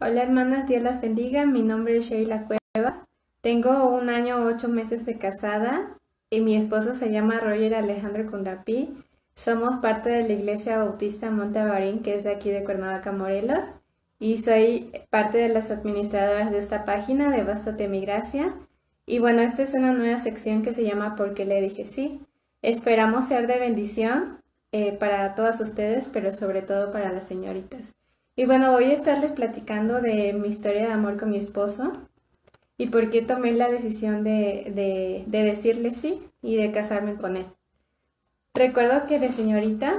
Hola hermanas, Dios las bendiga. Mi nombre es Sheila Cuevas. Tengo 1 año, 8 meses de casada y mi esposo se llama Roger Alejandro Condapí. Somos parte de la Iglesia Bautista Monte Avarín, que es de aquí de Cuernavaca, Morelos, y soy parte de las administradoras de esta página de Bástate mi gracia. Y bueno, esta es una nueva sección que se llama ¿Por qué le dije sí? Esperamos ser de bendición para todas ustedes, pero sobre todo para las señoritas. Y bueno, voy a estarles platicando de mi historia de amor con mi esposo y por qué tomé la decisión de decirle sí y de casarme con él. Recuerdo que de señorita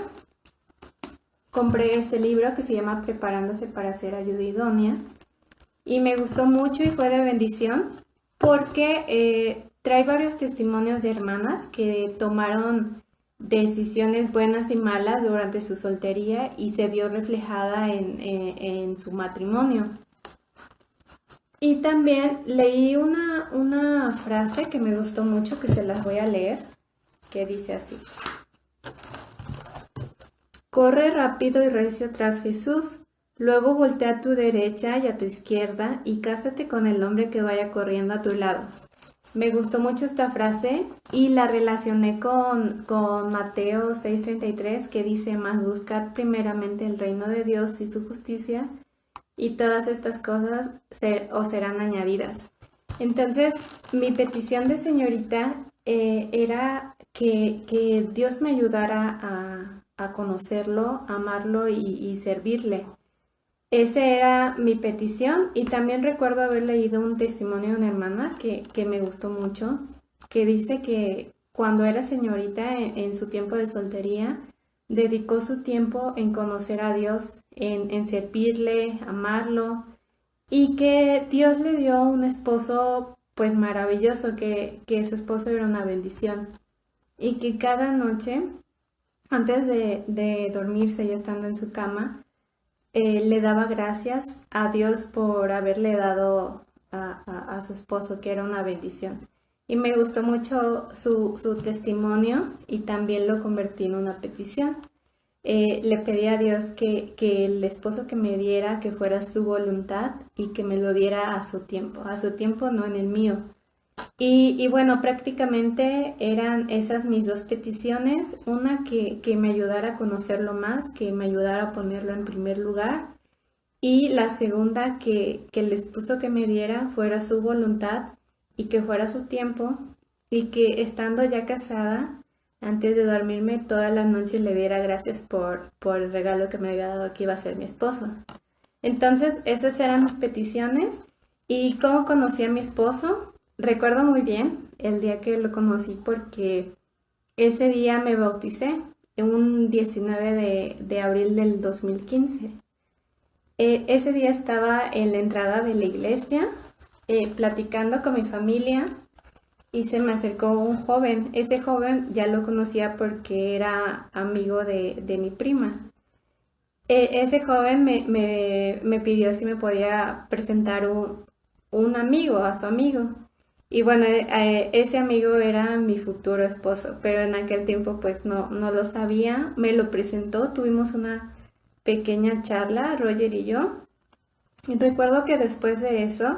compré este libro que se llama Preparándose para ser ayuda idónea y me gustó mucho y fue de bendición porque trae varios testimonios de hermanas que tomaron decisiones buenas y malas durante su soltería y se vio reflejada en su matrimonio. Y también leí una frase que me gustó mucho, que se las voy a leer, que dice así: corre rápido y recio tras Jesús, luego voltea a tu derecha y a tu izquierda y cásate con el hombre que vaya corriendo a tu lado. Me gustó mucho esta frase y la relacioné con Mateo 6:33, que dice: mas buscad primeramente el reino de Dios y su justicia, y todas estas cosas os serán añadidas. Entonces, mi petición de señorita era que Dios me ayudara a conocerlo, amarlo y servirle. Esa era mi petición y también recuerdo haber leído un testimonio de una hermana que me gustó mucho, que dice que cuando era señorita en su tiempo de soltería, dedicó su tiempo en conocer a Dios, en servirle, amarlo, y que Dios le dio un esposo pues maravilloso, que su esposo era una bendición y que cada noche, antes de dormirse ya estando en su cama, le daba gracias a Dios por haberle dado a su esposo, que era una bendición. Y me gustó mucho su testimonio y también lo convertí en una petición. Le pedí a Dios que el esposo que me diera, que fuera su voluntad y que me lo diera a su tiempo, no en el mío. Y bueno, prácticamente eran esas mis dos peticiones, una que me ayudara a conocerlo más, que me ayudara a ponerlo en primer lugar, y la segunda que el esposo que me diera fuera su voluntad y que fuera su tiempo, y que estando ya casada, antes de dormirme todas las noches le diera gracias por el regalo que me había dado, que iba a ser mi esposo. Entonces, esas eran mis peticiones. ¿Y cómo conocí a mi esposo? Recuerdo muy bien el día que lo conocí porque ese día me bauticé, en un 19 de abril del 2015. Ese día estaba en la entrada de la iglesia, platicando con mi familia, y se me acercó un joven. Ese joven ya lo conocía porque era amigo de mi prima. Ese joven me pidió si me podía presentar un amigo, a su amigo. Y bueno, ese amigo era mi futuro esposo, pero en aquel tiempo pues no lo sabía. Me lo presentó, tuvimos una pequeña charla, Roger y yo. Y recuerdo que después de eso,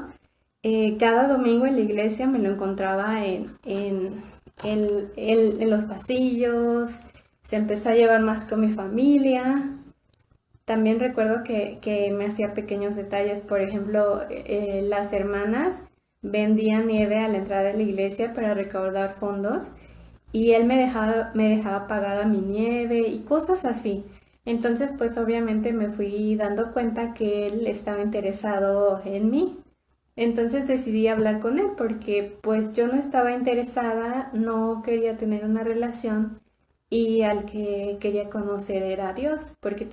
cada domingo en la iglesia me lo encontraba en los pasillos, se empezó a llevar más con mi familia. También recuerdo que me hacía pequeños detalles, por ejemplo, las hermanas vendían nieve a la entrada de la iglesia para recaudar fondos y él me dejaba pagada mi nieve y cosas así. Entonces, pues obviamente me fui dando cuenta que él estaba interesado en mí. Entonces decidí hablar con él porque pues yo no estaba interesada, no quería tener una relación y al que quería conocer era a Dios porque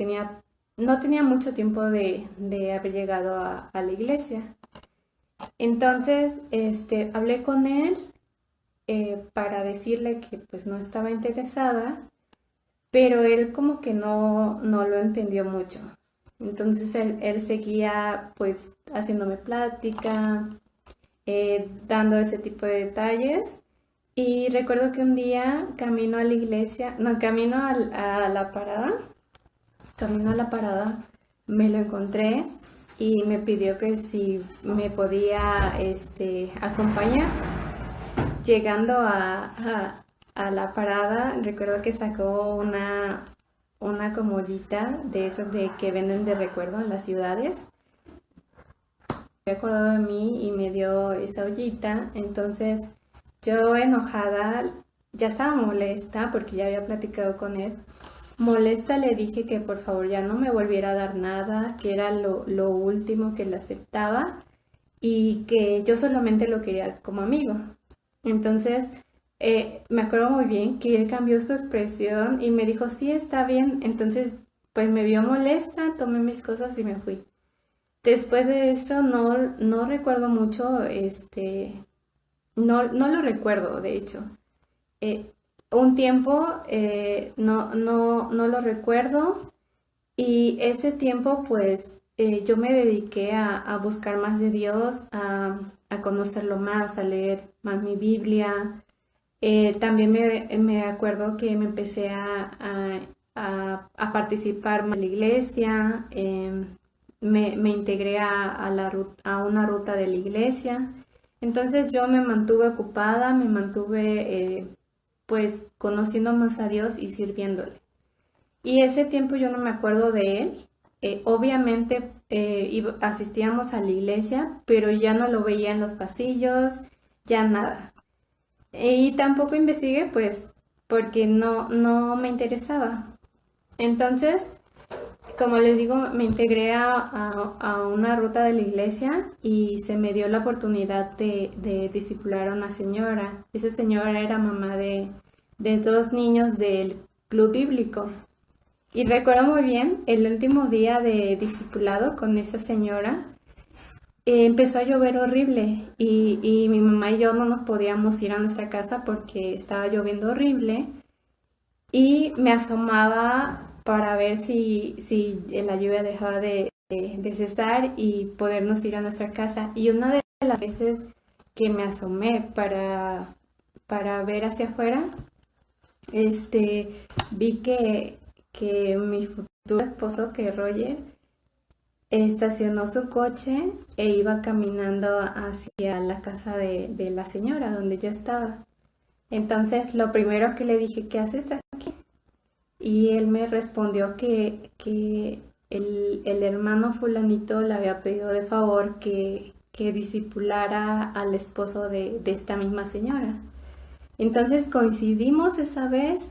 no tenía mucho tiempo de haber llegado a la iglesia. Entonces, hablé con él para decirle que pues no estaba interesada, pero él como que no lo entendió mucho. Entonces él seguía pues haciéndome plática, dando ese tipo de detalles. Y recuerdo que un día camino a la iglesia, no, camino a la parada, me lo encontré y me pidió que si me podía acompañar. Llegando a la parada, recuerdo que sacó una comodita de esas de que venden de recuerdo en las ciudades. Me acordado de mí y me dio esa ollita. Entonces yo enojada, ya estaba molesta porque ya había platicado con él. Molesta le dije que por favor ya no me volviera a dar nada, que era lo último que le aceptaba y que yo solamente lo quería como amigo. Entonces, me acuerdo muy bien que él cambió su expresión y me dijo, sí, está bien. Entonces, pues me vio molesta, tomé mis cosas y me fui. Después de eso no recuerdo mucho, no lo recuerdo, de hecho. Eh, un tiempo no lo recuerdo y ese tiempo pues yo me dediqué a buscar más de Dios, a conocerlo más, a leer más mi Biblia. También me acuerdo que me empecé a participar más en la iglesia, me integré a una ruta de la iglesia. Entonces yo me mantuve ocupada, me mantuve pues conociendo más a Dios y sirviéndole. Y ese tiempo yo no me acuerdo de él. Obviamente asistíamos a la iglesia, pero ya no lo veía en los pasillos, ya nada. Y tampoco investigué, pues, porque no me interesaba. Entonces, como les digo, me integré a una ruta de la iglesia y se me dio la oportunidad de discipular a una señora. Esa señora era mamá de dos niños del club bíblico. Y recuerdo muy bien el último día de discipulado con esa señora. Empezó a llover horrible y mi mamá y yo no nos podíamos ir a nuestra casa porque estaba lloviendo horrible y me asomaba para ver si la lluvia dejaba de cesar y podernos ir a nuestra casa. Y una de las veces que me asomé para ver hacia afuera, vi que mi futuro esposo, que Roger, estacionó su coche e iba caminando hacia la casa de la señora donde yo estaba. Entonces, lo primero que le dije, ¿qué haces aquí? Y él me respondió que el hermano fulanito le había pedido de favor que discipulara al esposo de esta misma señora. Entonces coincidimos esa vez,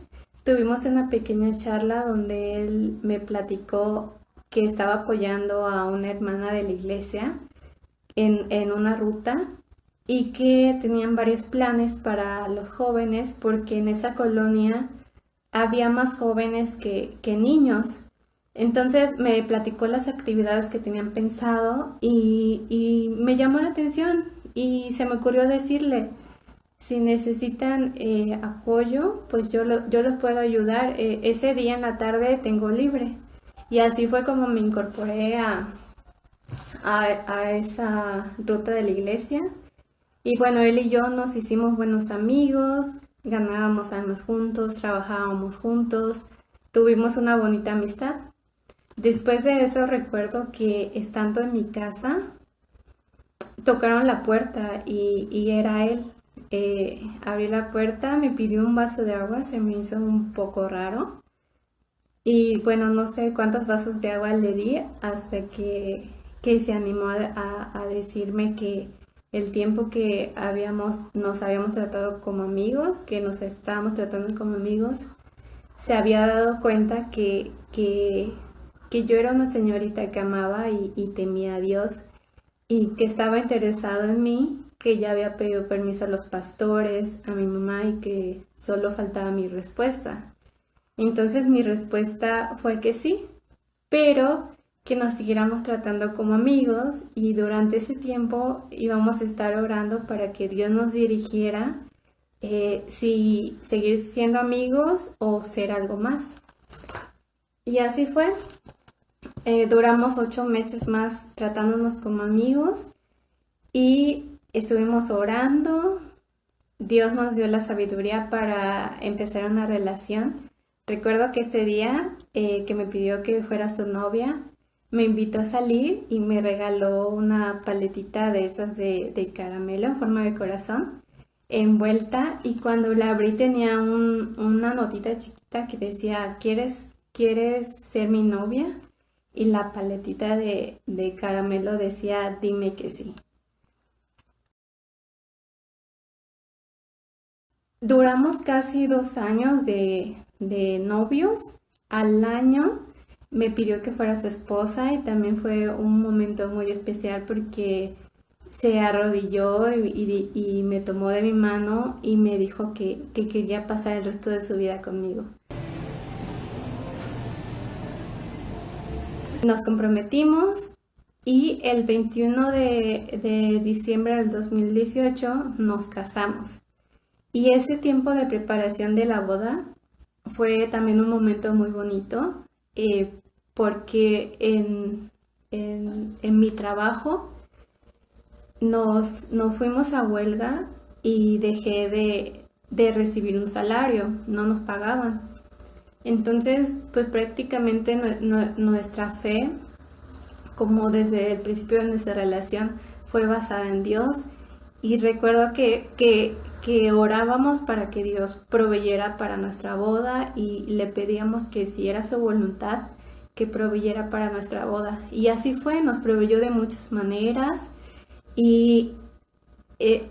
tuvimos una pequeña charla donde él me platicó que estaba apoyando a una hermana de la iglesia en una ruta y que tenían varios planes para los jóvenes porque en esa colonia había más jóvenes que niños. Entonces me platicó las actividades que tenían pensado y me llamó la atención y se me ocurrió decirle, si necesitan apoyo, pues yo los puedo ayudar. Ese día en la tarde tengo libre. Y así fue como me incorporé a esa ruta de la iglesia. Y bueno, él y yo nos hicimos buenos amigos, ganábamos almas juntos, trabajábamos juntos, tuvimos una bonita amistad. Después de eso recuerdo que estando en mi casa, tocaron la puerta y era él. Abrí la puerta, me pidió un vaso de agua, se me hizo un poco raro. Y bueno, no sé cuántos vasos de agua le di hasta que se animó a decirme que el tiempo que nos habíamos tratado como amigos, que nos estábamos tratando como amigos, se había dado cuenta que yo era una señorita que amaba y temía a Dios y que estaba interesado en mí, que ya había pedido permiso a los pastores, a mi mamá y que solo faltaba mi respuesta. Entonces mi respuesta fue que sí, pero que nos siguiéramos tratando como amigos y durante ese tiempo íbamos a estar orando para que Dios nos dirigiera si seguir siendo amigos o ser algo más. Y así fue. Duramos 8 meses más tratándonos como amigos y estuvimos orando. Dios nos dio la sabiduría para empezar una relación. Recuerdo que ese día que me pidió que fuera su novia, me invitó a salir y me regaló una paletita de esas de caramelo en forma de corazón envuelta, y cuando la abrí tenía una notita chiquita que decía, ¿quieres ser mi novia? Y la paletita de caramelo decía, dime que sí. Duramos casi 2 años de novios. Al año me pidió que fuera su esposa, y también fue un momento muy especial porque se arrodilló y me tomó de mi mano y me dijo que quería pasar el resto de su vida conmigo. Nos comprometimos y el 21 de diciembre del 2018 nos casamos. Y ese tiempo de preparación de la boda fue también un momento muy bonito, porque en mi trabajo nos fuimos a huelga y dejé de recibir un salario, no nos pagaban. Entonces, pues prácticamente nuestra fe, como desde el principio de nuestra relación, fue basada en Dios. Y recuerdo que orábamos para que Dios proveyera para nuestra boda, y le pedíamos que si era su voluntad, que proveyera para nuestra boda. Y así fue, nos proveyó de muchas maneras. Y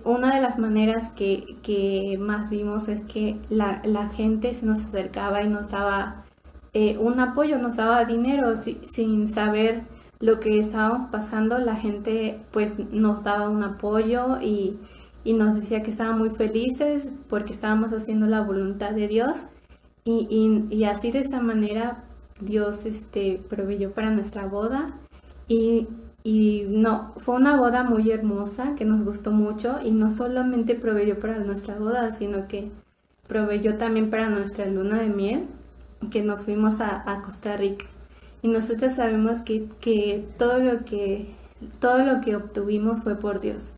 una de las maneras que más vimos es que la gente se nos acercaba y nos daba un apoyo, nos daba dinero sin saber lo que estábamos pasando. La gente pues nos daba un apoyo y nos decía que estaban muy felices porque estábamos haciendo la voluntad de Dios, y así de esa manera Dios proveyó para nuestra boda. Y, y no, fue una boda muy hermosa que nos gustó mucho, y no solamente proveyó para nuestra boda, sino que proveyó también para nuestra luna de miel, que nos fuimos a Costa Rica. Y nosotros sabemos que todo lo que obtuvimos fue por Dios.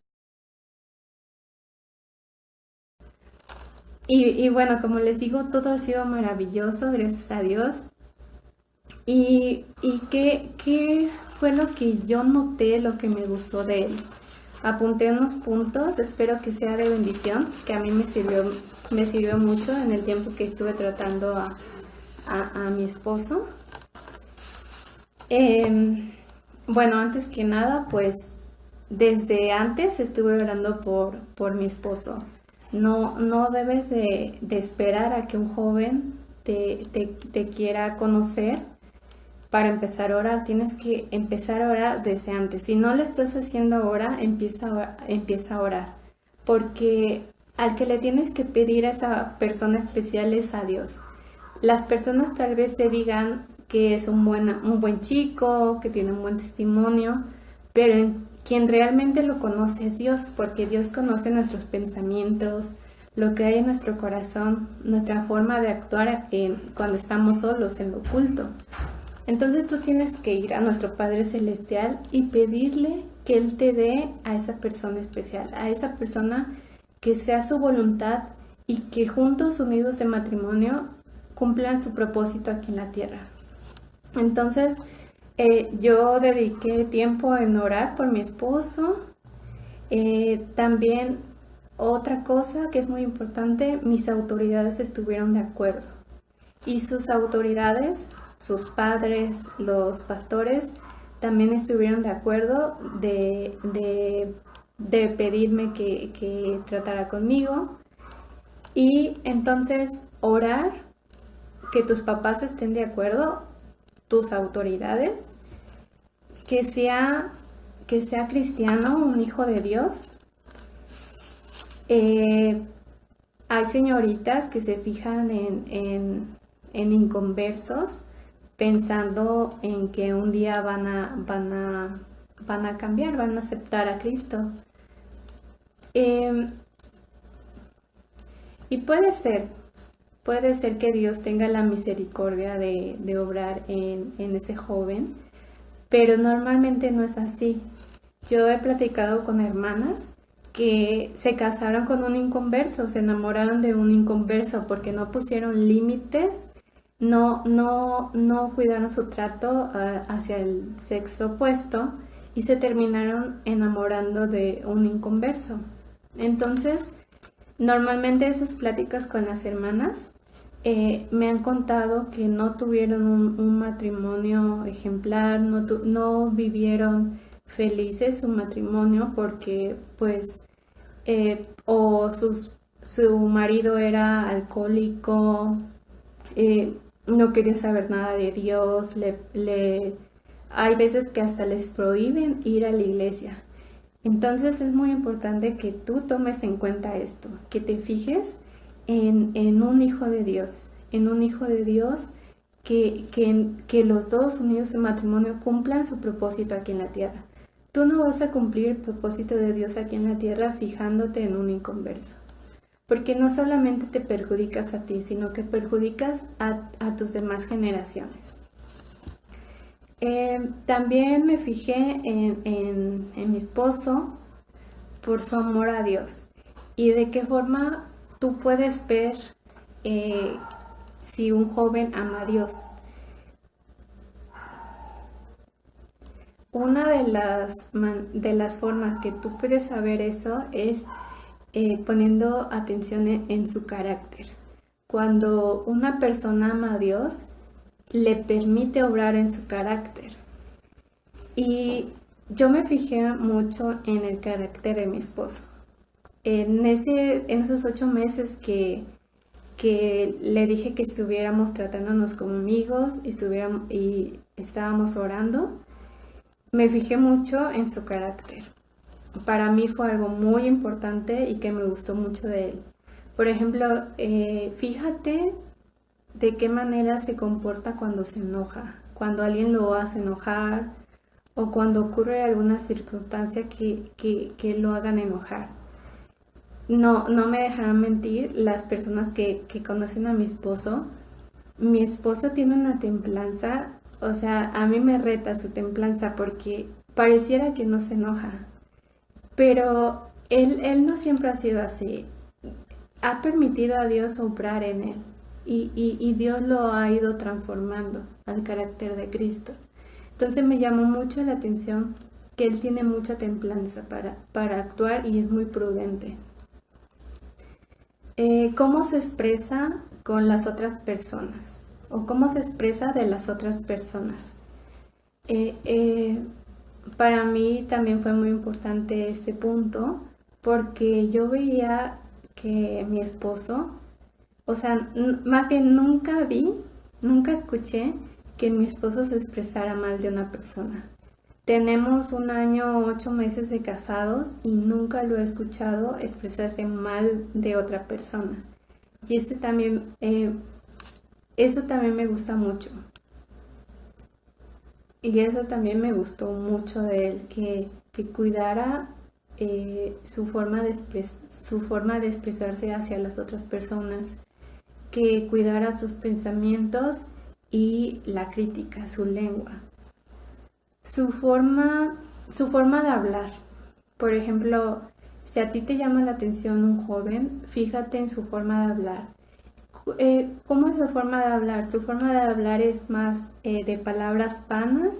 Y bueno, como les digo, todo ha sido maravilloso, gracias a Dios. ¿Y qué fue lo que yo noté, lo que me gustó de él? Apunté unos puntos, espero que sea de bendición, que a mí me sirvió mucho en el tiempo que estuve tratando a mi esposo. Bueno, antes que nada, pues desde antes estuve orando por mi esposo. No debes de esperar a que un joven te quiera conocer para empezar a orar. Tienes que empezar a orar desde antes. Si no lo estás haciendo ahora, empieza a orar. Porque al que le tienes que pedir a esa persona especial es a Dios. Las personas tal vez te digan que es un buen chico, que tiene un buen testimonio, pero quien realmente lo conoce es Dios, porque Dios conoce nuestros pensamientos, lo que hay en nuestro corazón, nuestra forma de actuar cuando estamos solos en lo oculto. Entonces tú tienes que ir a nuestro Padre Celestial y pedirle que Él te dé a esa persona especial, a esa persona que sea su voluntad, y que juntos, unidos en matrimonio, cumplan su propósito aquí en la tierra. Entonces, yo dediqué tiempo en orar por mi esposo. También otra cosa que es muy importante, mis autoridades estuvieron de acuerdo. Y sus autoridades, sus padres, los pastores, también estuvieron de acuerdo de pedirme que tratara conmigo. Y entonces orar, que tus papás estén de acuerdo, tus autoridades, que sea, que sea cristiano, un hijo de Dios. Hay señoritas que se fijan en inconversos, pensando en que un día van a cambiar, van a aceptar a Cristo. Eh, y puede ser que Dios tenga la misericordia de obrar en ese joven, pero normalmente no es así. Yo he platicado con hermanas que se casaron con un inconverso, se enamoraron de un inconverso porque no pusieron límites no cuidaron su trato hacia el sexo opuesto y se terminaron enamorando de un inconverso. Entonces, normalmente esas pláticas con las hermanas me han contado que no tuvieron un matrimonio ejemplar, no vivieron felices su matrimonio porque pues su marido era alcohólico, no quería saber nada de Dios, hay veces que hasta les prohíben ir a la iglesia. Entonces es muy importante que tú tomes en cuenta esto, que te fijes en un hijo de Dios, en un hijo de Dios que los dos unidos en matrimonio cumplan su propósito aquí en la tierra. Tú no vas a cumplir el propósito de Dios aquí en la tierra fijándote en un inconverso, porque no solamente te perjudicas a ti, sino que perjudicas a tus demás generaciones. También me fijé en mi esposo por su amor a Dios y de qué forma tú puedes ver si un joven ama a Dios. Una de las formas que tú puedes saber eso es poniendo atención en su carácter. Cuando una persona ama a Dios, le permite obrar en su carácter. Y yo me fijé mucho en el carácter de mi esposo. En esos 8 meses que le dije que estuviéramos tratándonos como amigos y estábamos orando, me fijé mucho en su carácter. Para mí fue algo muy importante y que me gustó mucho de él. Por ejemplo, fíjate de qué manera se comporta cuando se enoja, cuando alguien lo hace enojar o cuando ocurre alguna circunstancia que lo hagan enojar. No me dejarán mentir las personas que conocen a mi esposo. Mi esposo tiene una templanza, o sea, a mí me reta su templanza porque pareciera que no se enoja. Pero él no siempre ha sido así. Ha permitido a Dios obrar en él y Dios lo ha ido transformando al carácter de Cristo. Entonces me llamó mucho la atención que él tiene mucha templanza para actuar y es muy prudente. ¿Cómo se expresa con las otras personas? ¿O cómo se expresa de las otras personas? Para mí también fue muy importante este punto porque yo veía que mi esposo, o sea, más bien nunca escuché que mi esposo se expresara mal de una persona. Tenemos 1 año, 8 meses de casados y nunca lo he escuchado expresarse mal de otra persona. Y eso también me gusta mucho. Y eso también me gustó mucho de él, que cuidara su forma de expresarse hacia las otras personas, que cuidara sus pensamientos y la crítica, su lengua. Su forma de hablar. Por ejemplo, si a ti te llama la atención un joven, fíjate en su forma de hablar. ¿Cómo es su forma de hablar? ¿Su forma de hablar es más de palabras vanas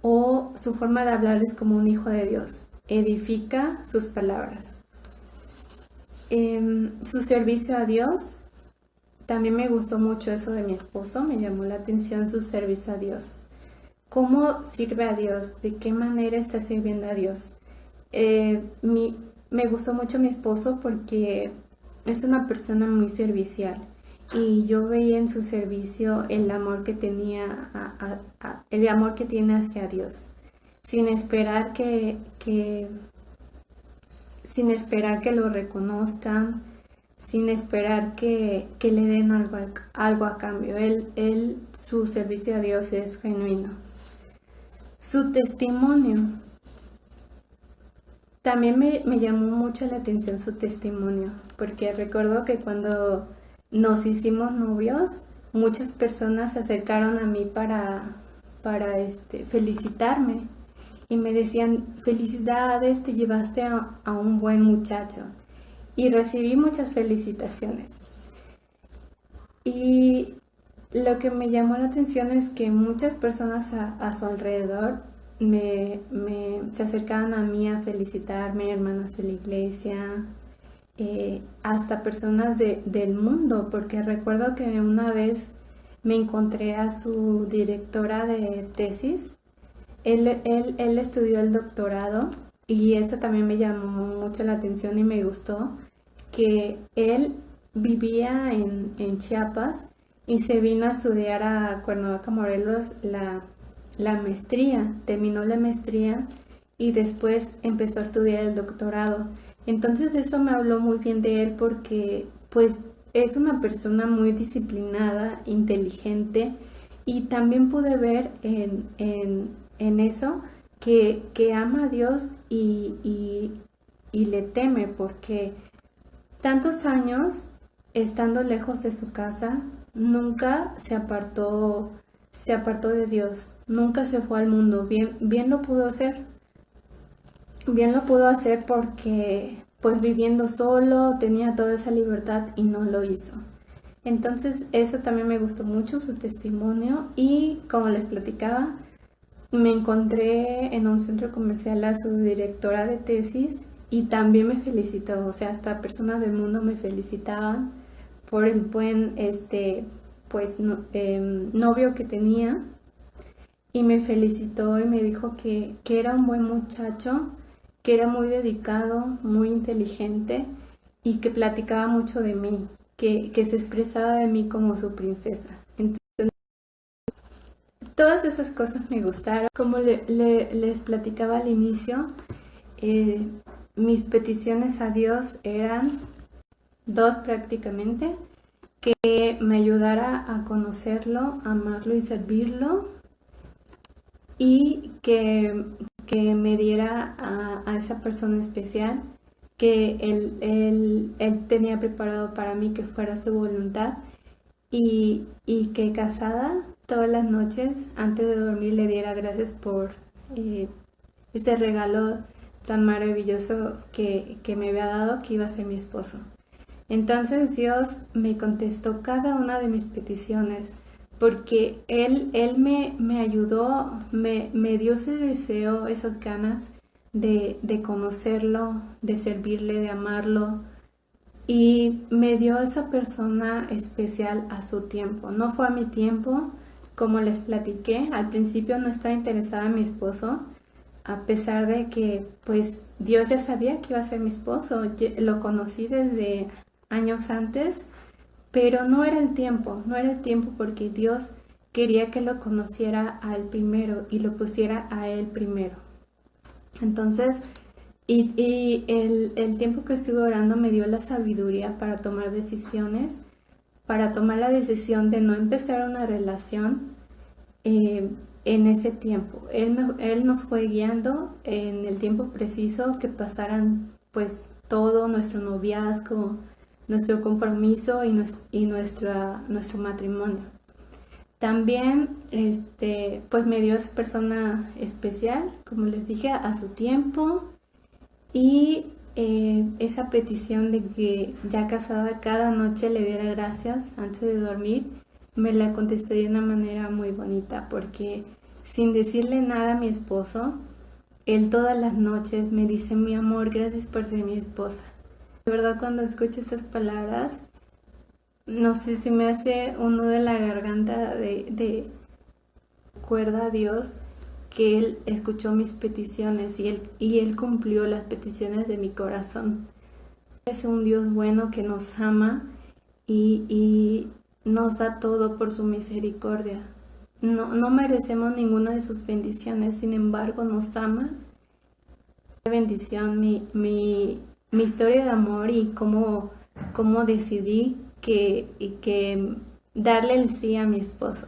o su forma de hablar es como un hijo de Dios? Edifica sus palabras. Su servicio a Dios. También me gustó mucho eso de mi esposo, me llamó la atención su servicio a Dios. ¿Cómo sirve a Dios? ¿De qué manera está sirviendo a Dios? Me gustó mucho mi esposo porque es una persona muy servicial y yo veía en su servicio el amor que tenía, el amor que tiene hacia Dios, sin esperar que lo reconozcan, sin esperar que le den algo a cambio. Su servicio a Dios es genuino. Su testimonio. También me llamó mucho la atención su testimonio, porque recuerdo que cuando nos hicimos novios, muchas personas se acercaron a mí para felicitarme y me decían, felicidades, te llevaste a un buen muchacho. Y recibí muchas felicitaciones. Y Lo que me llamó la atención es que muchas personas a su alrededor se acercaban a mí a felicitarme, hermanas de la iglesia, hasta personas del mundo, porque recuerdo que una vez me encontré a su directora de tesis. Él estudió el doctorado y eso también me llamó mucho la atención y me gustó, que él vivía en Chiapas y se vino a estudiar a Cuernavaca, Morelos, la maestría. Terminó la maestría y después empezó a estudiar el doctorado. Entonces eso me habló muy bien de él porque pues es una persona muy disciplinada, inteligente, y también pude ver en eso que ama a Dios y le teme, porque tantos años estando lejos de su casa, nunca se apartó de Dios, nunca se fue al mundo. Bien lo pudo hacer, bien lo pudo hacer porque pues viviendo solo tenía toda esa libertad y no lo hizo. Entonces eso también me gustó mucho, su testimonio, y como les platicaba, me encontré en un centro comercial a su directora de tesis y también me felicitó, o sea, hasta personas del mundo me felicitaban por el buen, pues, novio que tenía, y me felicitó y me dijo que era un buen muchacho, que era muy dedicado, muy inteligente y que platicaba mucho de mí, que se expresaba de mí como su princesa. Entonces, todas esas cosas me gustaron. Como les platicaba al inicio, eh, mis peticiones a Dios eran dos prácticamente: que me ayudara a conocerlo, amarlo y servirlo, y que me diera a esa persona especial que él tenía preparado para mí, que fuera su voluntad, y que casada todas las noches antes de dormir le diera gracias por eh, ese regalo tan maravilloso que me había dado, que iba a ser mi esposo. Entonces Dios me contestó cada una de mis peticiones, porque Él me ayudó, me dio ese deseo, esas ganas de conocerlo, de servirle, de amarlo, y me dio esa persona especial a su tiempo. No fue a mi tiempo, como les platiqué. Al principio no estaba interesada en mi esposo, a pesar de que pues Dios ya sabía que iba a ser mi esposo. Lo conocí desde años antes, pero no era el tiempo, no era el tiempo, porque Dios quería que lo conociera a él primero y lo pusiera a él primero. Entonces, el tiempo que estuve orando me dio la sabiduría para tomar decisiones, para tomar la decisión de no empezar una relación eh, en ese tiempo. Él nos fue guiando en el tiempo preciso, que pasaran pues todo nuestro noviazgo, nuestro compromiso y nuestro matrimonio. También, pues me dio esa persona especial, como les dije, a su tiempo, y esa petición de que ya casada cada noche le diera gracias antes de dormir, me la contesté de una manera muy bonita, porque sin decirle nada a mi esposo, él todas las noches me dice: mi amor, gracias por ser mi esposa. De verdad, cuando escucho esas palabras, no sé, si me hace un nudo en la garganta de recuerda a Dios que Él escuchó mis peticiones y él cumplió las peticiones de mi corazón. Es un Dios bueno que nos ama y nos da todo por su misericordia. No merecemos ninguna de sus bendiciones, sin embargo nos ama. Bendición mi historia de amor, y cómo decidí que darle el sí a mi esposo.